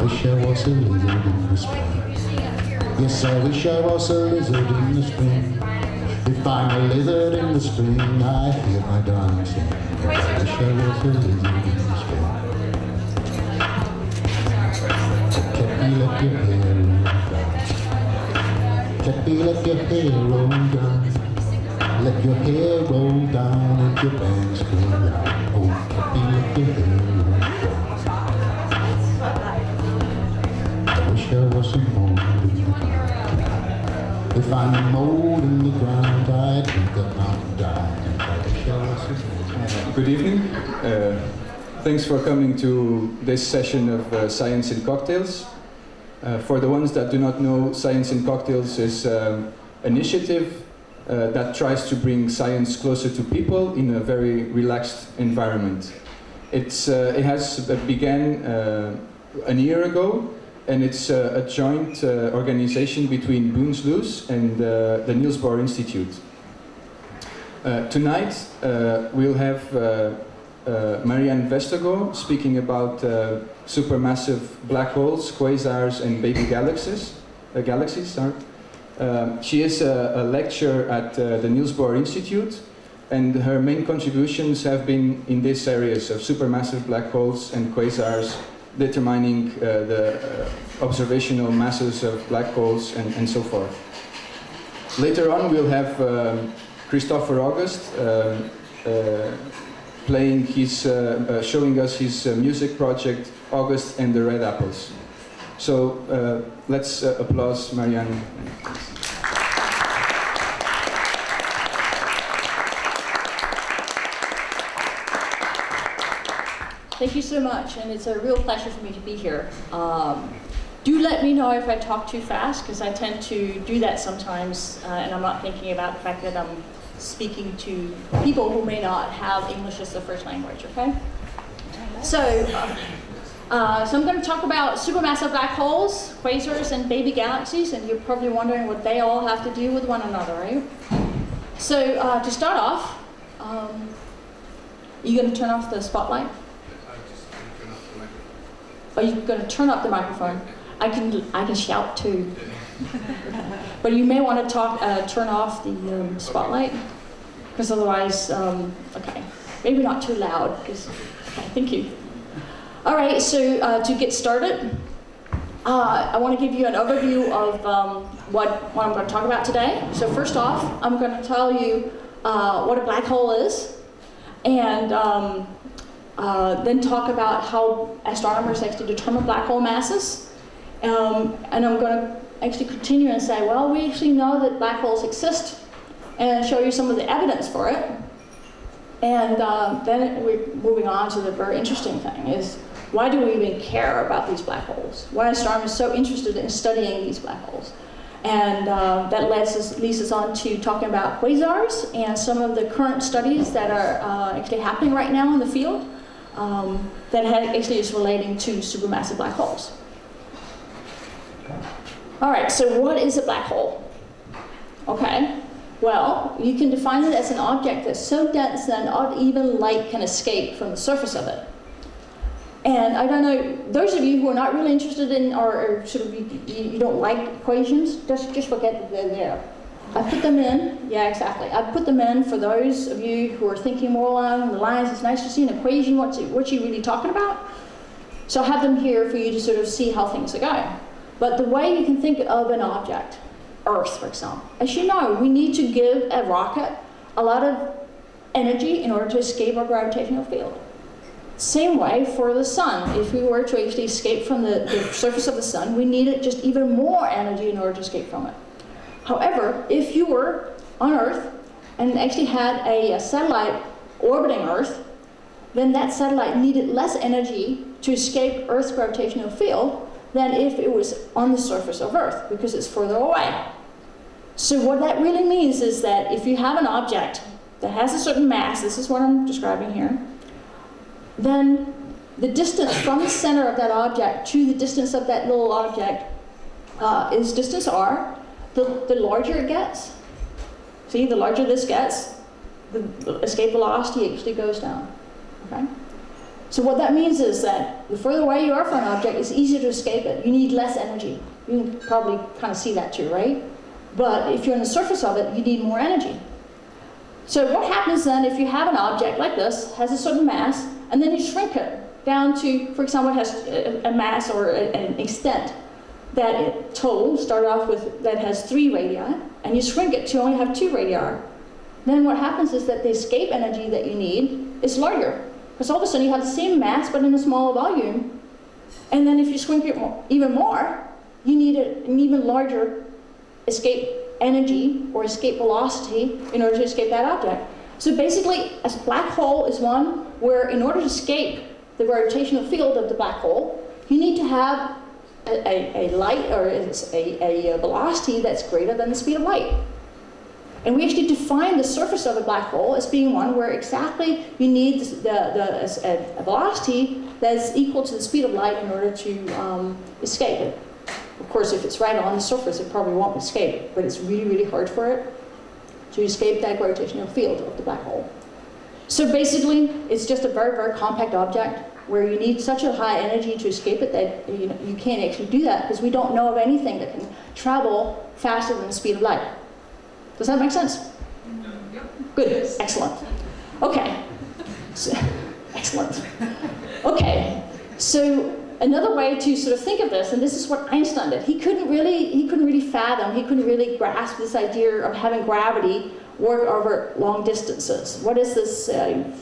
wish I was a lizard in the spring. Yes, I wish I was a lizard in the spring. If I'm a lizard in the spring, I hear my darling sing. Yes, I wish I was a lizard in the spring. Cappy, let your hair roll down. Cappy, let your hair roll down. Let your hair roll down and your bangs go round. Oh, Cappy, let your hair roll down. I wish I was a mold in the ground. If I'm a mold in the ground, I'd drink that mountain down. And I wish I was a mold. Good evening. Thanks for coming to this session of Science in Cocktails. For the ones that do not know, Science in Cocktails is an initiative that tries to bring science closer to people in a very relaxed environment. It has began a year ago, and it's a joint organization between Byens Lys and the Niels Bohr Institute. Tonight we'll have Marianne Vestergaard speaking about supermassive black holes, quasars, and baby galaxies. She is a lecturer at the Niels Bohr Institute, and her main contributions have been in these areas of supermassive black holes and quasars, determining the observational masses of black holes and so forth. Later on we'll have Kristoffer August playing showing us his music project August and the Red Apples. So let's applaud Marianne. Thank you so much, and it's a real pleasure for me to be here. Do let me know if I talk too fast, because I tend to do that sometimes, and I'm not thinking about the fact that I'm speaking to people who may not have English as their first language, okay? So I'm going to talk about supermassive black holes, quasars, and baby galaxies, and you're probably wondering what they all have to do with one another, right? So to start off, are you going to turn off the spotlight? Are you going to turn up the microphone? I can shout too. But you may want to turn off the spotlight, because otherwise, okay, maybe not too loud, because, okay, thank you. All right, so to get started, I want to give you an overview of what I'm going to talk about today. So first off, I'm going to tell you what a black hole is, and then talk about how astronomers actually determine black hole masses. And I'm going to actually continue and say, well, we actually know that black holes exist, and show you some of the evidence for it. And then we're moving on to the very interesting thing is, why do we even care about these black holes? Why are astronomers so interested in studying these black holes? And that leads us on to talking about quasars and some of the current studies that are actually happening right now in the field that actually is relating to supermassive black holes. All right, so what is a black hole? Okay, well, you can define it as an object that's so dense that not even light can escape from the surface of it. And I don't know, those of you who are not really interested in, or sort of you don't like equations, just forget that they're there. I put them in, yeah, exactly. I put them in for those of you who are thinking more along the lines, it's nice to see an equation, what's you really talking about? So I have them here for you to sort of see how things are going. But the way you can think of an object, Earth, for example, as you know, we need to give a rocket a lot of energy in order to escape our gravitational field. Same way for the sun. If we were to actually escape from the surface of the sun, we needed just even more energy in order to escape from it. However, if you were on Earth and actually had a satellite orbiting Earth, then that satellite needed less energy to escape Earth's gravitational field than if it was on the surface of Earth, because it's further away. So what that really means is that if you have an object that has a certain mass, this is what I'm describing here, then the distance from the center of that object to the distance of that little object is distance r. The larger it gets, see, the larger this gets, the escape velocity actually goes down, okay? So what that means is that the further away you are from an object, it's easier to escape it. You need less energy. You can probably kind of see that too, right? But if you're on the surface of it, you need more energy. So what happens then if you have an object like this, has a certain mass, and then you shrink it down to, for example, it has a mass or an extent that it total, start off with, that has 3 radii, and you shrink it to only have 2 radii. Then what happens is that the escape energy that you need is larger. Because all of a sudden you have the same mass but in a smaller volume. And then if you shrink it even more, you need an even larger escape energy or escape velocity in order to escape that object. So basically, a black hole is one where in order to escape the gravitational field of the black hole, you need to have a light or a velocity that's greater than the speed of light. And we actually define the surface of a black hole as being one where exactly you need a velocity that is equal to the speed of light in order to escape it. Of course, if it's right on the surface, it probably won't escape it, but it's really, really hard for it to escape that gravitational field of the black hole. So basically, it's just a very, very compact object where you need such a high energy to escape it that you can't actually do that because we don't know of anything that can travel faster than the speed of light. Does that make sense? Good, excellent. Okay, so, excellent. Okay, so another way to sort of think of this, and this is what Einstein did. He couldn't really fathom, he couldn't really grasp this idea of having gravity work over long distances. What is this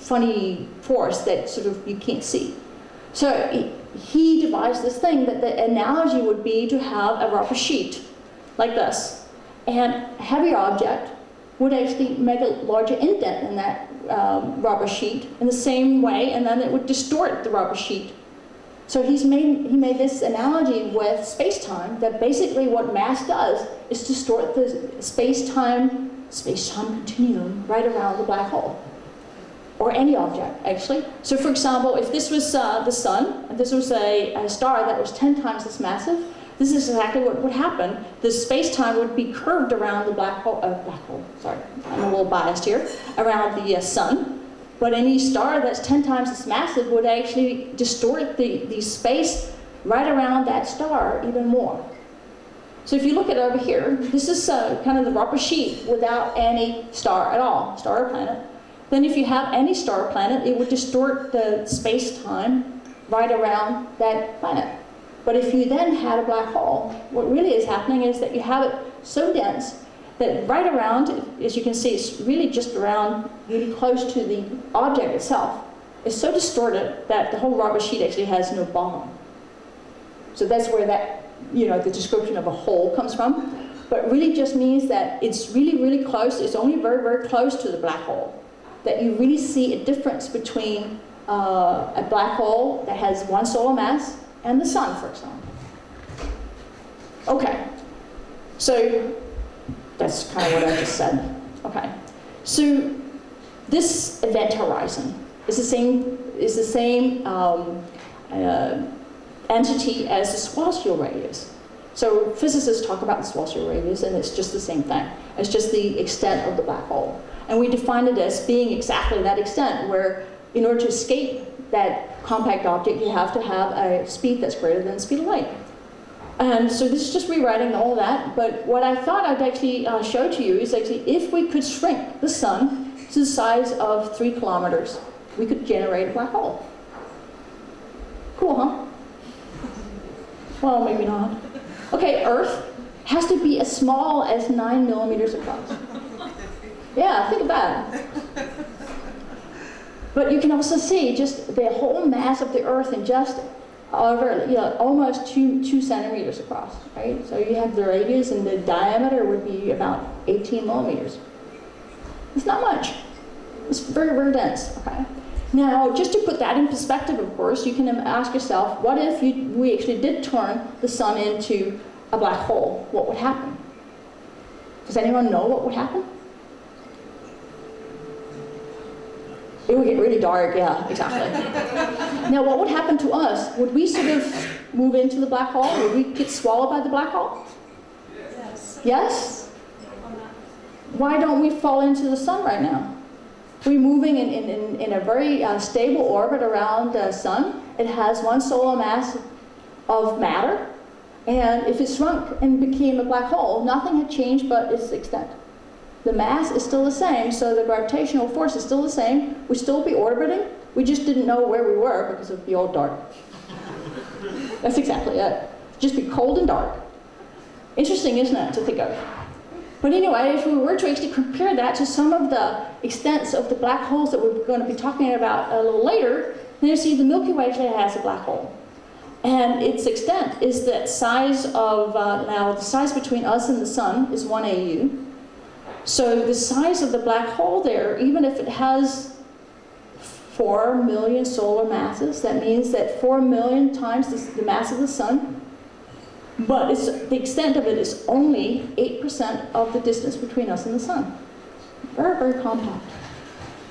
funny force that sort of you can't see? So he devised this thing that the analogy would be to have a rubber sheet like this. And a heavy object would actually make a larger indent in that rubber sheet in the same way, and then it would distort the rubber sheet. So he made this analogy with space-time, that basically what mass does is distort the space-time continuum right around the black hole. Or any object, actually. So for example, if this was the sun, and this was a star that was 10 times as massive, this is exactly what would happen. The space-time would be curved around the black hole, sorry, I'm a little biased here, around the sun. But any star that's 10 times as massive would actually distort the space right around that star even more. So if you look at it over here, this is kind of the rubber sheet without any star at all, star or planet. Then if you have any star or planet, it would distort the space-time right around that planet. But if you then had a black hole, what really is happening is that you have it so dense that right around, as you can see, it's really just around, really close to the object itself. It's so distorted that the whole rubber sheet actually has no bottom. So that's where that, the description of a hole comes from. But really just means that it's really, really close. It's only very, very close to the black hole that you really see a difference between a black hole that has one solar mass and the sun, for example. Okay, so that's kind of what I just said. Okay, so this event horizon is the same entity as the celestial radius. So physicists talk about the celestial radius, and it's just the same thing. It's just the extent of the black hole, and we define it as being exactly that extent, where in order to escape that compact object, you have to have a speed that's greater than the speed of light. And so this is just rewriting all of that, but what I thought I'd actually show to you is actually if we could shrink the sun to the size of 3 kilometers, we could generate a black hole. Cool, huh? Well, maybe not. Okay, Earth has to be as small as 9 millimeters across. Yeah, think of that. But you can also see just the whole mass of the Earth in just over, almost 2 centimeters across, right? So you have the radius, and the diameter would be about 18 millimeters. It's not much. It's very, very dense, okay? Now, just to put that in perspective, of course, you can ask yourself, what if we actually did turn the sun into a black hole? What would happen? Does anyone know what would happen? It would get really dark, yeah, exactly. Now, what would happen to us? Would we sort of move into the black hole? Would we get swallowed by the black hole? Yes. Yes? Why don't we fall into the sun right now? we're moving in a very stable orbit around the sun. It has 1 solar mass of matter. And if it shrunk and became a black hole, nothing had changed but its extent. The mass is still the same, so the gravitational force is still the same. We'd still be orbiting. We just didn't know where we were because it would be all dark. That's exactly it. Just be cold and dark. Interesting, isn't it, to think of? But anyway, if we were to actually compare that to some of the extents of the black holes that we're going to be talking about a little later, then you see the Milky Way actually has a black hole. And its extent is that size of, now the size between us and the sun is 1 AU. So the size of the black hole there, even if it has 4 million solar masses, that means that 4 million times the mass of the sun, but the extent of it is only 8% of the distance between us and the sun. Very, very compact.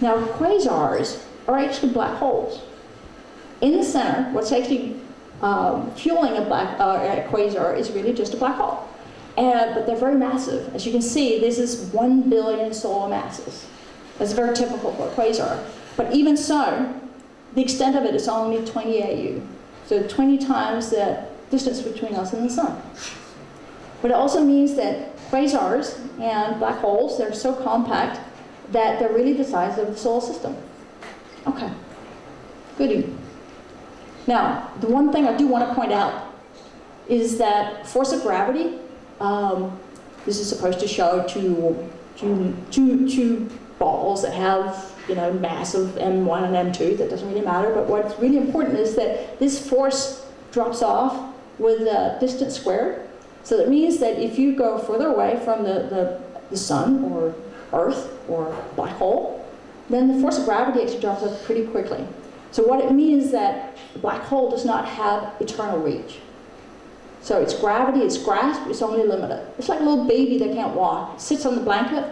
Now quasars are actually black holes. In the center, what's actually fueling a quasar is really just a black hole. But they're very massive. As you can see, this is 1 billion solar masses. That's very typical for a quasar. But even so, the extent of it is only 20 AU. So 20 times the distance between us and the sun. But it also means that quasars and black holes, they're so compact that they're really the size of the solar system. Okay, goody. Now, the one thing I do want to point out is that force of gravity, this is supposed to show two balls that have, mass of M1 and M2. That doesn't really matter, but what's really important is that this force drops off with the distance squared. So that means that if you go further away from the sun or Earth or black hole, then the force of gravity actually drops off pretty quickly. So what it means is that the black hole does not have eternal reach. So its gravity, its grasp is only limited. It's like a little baby that can't walk. It sits on the blanket.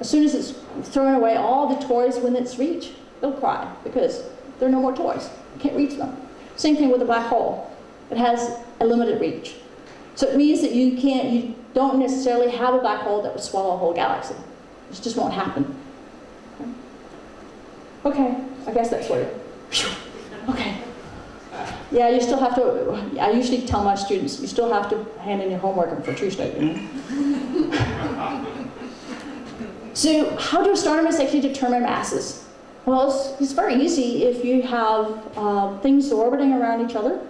As soon as it's throwing away all the toys within its reach, it'll cry because there are no more toys. You can't reach them. Same thing with a black hole. It has a limited reach. So it means that you don't necessarily have a black hole that would swallow a whole galaxy. It just won't happen. Okay, I guess that's what it is. Okay. Yeah, you still have to, I usually tell my students, you still have to hand in your homework for Tuesday. So how do astronomers actually determine masses? Well, it's very easy if you have things orbiting around each other.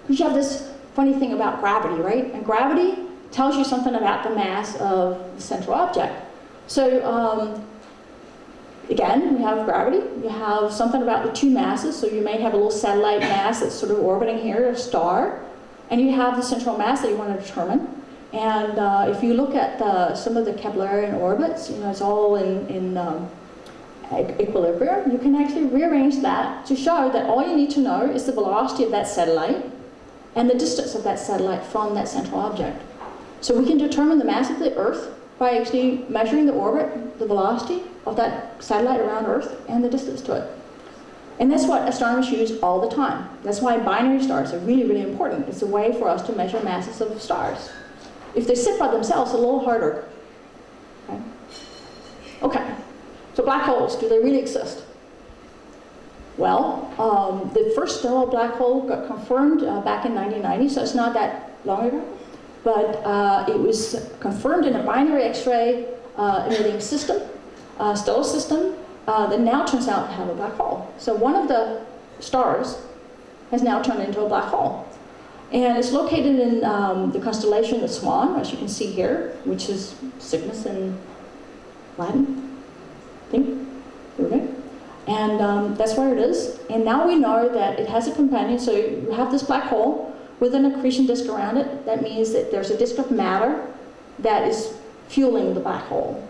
You have this funny thing about gravity, right? And gravity tells you something about the mass of the central object. So again, we have gravity. You have something about the two masses. So you may have a little satellite mass that's sort of orbiting here, a star. And you have the central mass that you want to determine. And if you look at some of the Keplerian orbits, it's all in equilibrium. You can actually rearrange that to show that all you need to know is the velocity of that satellite and the distance of that satellite from that central object. So we can determine the mass of the Earth by actually measuring the orbit, the velocity of that satellite around Earth, and the distance to it. And that's what astronomers use all the time. That's why binary stars are really, really important. It's a way for us to measure masses of stars. If they sit by themselves, it's a little harder. Okay, so black holes, do they really exist? Well, the first stellar black hole got confirmed back in 1990, so it's not that long ago. But it was confirmed in a binary X-ray emitting system, stellar system, that now turns out to have a black hole. So one of the stars has now turned into a black hole. And it's located in the constellation of Swan, as you can see here, which is Cygnus in Latin, I think. Okay. And that's where it is. And now we know that it has a companion. So you have this black hole with an accretion disk around it. That means that there's a disk of matter that is fueling the black hole.